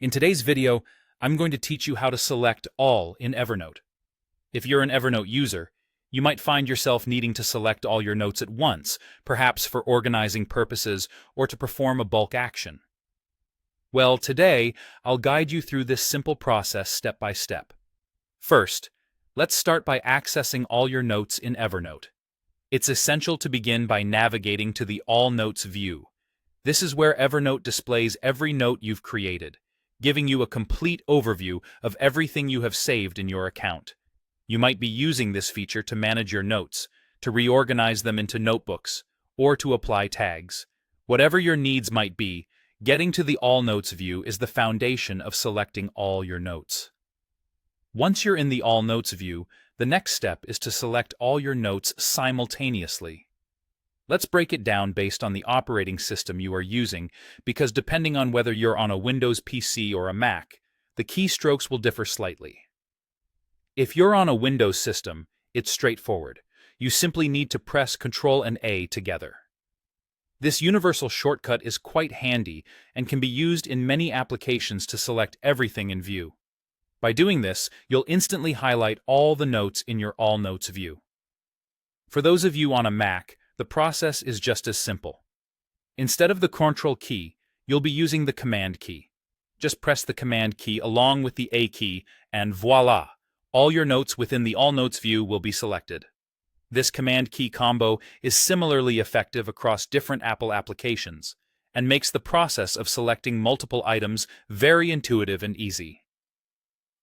In today's video, I'm going to teach you how to select all in Evernote. If you're an Evernote user, you might find yourself needing to select all your notes at once, perhaps for organizing purposes or to perform a bulk action. Well, today, I'll guide you through this simple process step by step. First, let's start by accessing all your notes in Evernote. It's essential to begin by navigating to the All Notes view. This is where Evernote displays every note you've created, giving you a complete overview of everything you have saved in your account. You might be using this feature to manage your notes, to reorganize them into notebooks, or to apply tags. Whatever your needs might be, getting to the All Notes view is the foundation of selecting all your notes. Once you're in the All Notes view, the next step is to select all your notes simultaneously. Let's break it down based on the operating system you are using, because depending on whether you're on a Windows PC or a Mac, the keystrokes will differ slightly. If you're on a Windows system, it's straightforward. You simply need to press Ctrl and A together. This universal shortcut is quite handy and can be used in many applications to select everything in view. By doing this, you'll instantly highlight all the notes in your All Notes view. For those of you on a Mac, the process is just as simple. Instead of the Ctrl key, you'll be using the Command key. Just press the Command key along with the A key, and voila! All your notes within the All Notes view will be selected. This Command key combo is similarly effective across different Apple applications, and makes the process of selecting multiple items very intuitive and easy.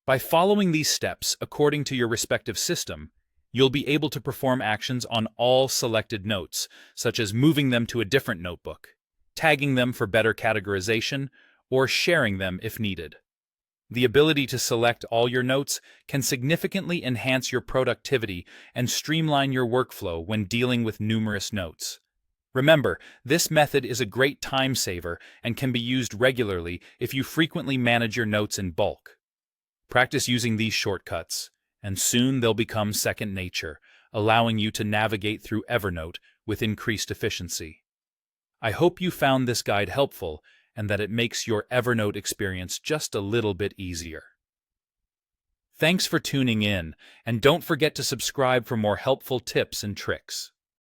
By following these steps according to your respective system, you'll be able to perform actions on all selected notes, such as moving them to a different notebook, tagging them for better categorization, or sharing them if needed. The ability to select all your notes can significantly enhance your productivity and streamline your workflow when dealing with numerous notes. Remember, this method is a great time saver and can be used regularly if you frequently manage your notes in bulk. Practice using these shortcuts, and soon they'll become second nature, allowing you to navigate through Evernote with increased efficiency. I hope you found this guide helpful and that it makes your Evernote experience just a little bit easier. Thanks for tuning in, and don't forget to subscribe for more helpful tips and tricks.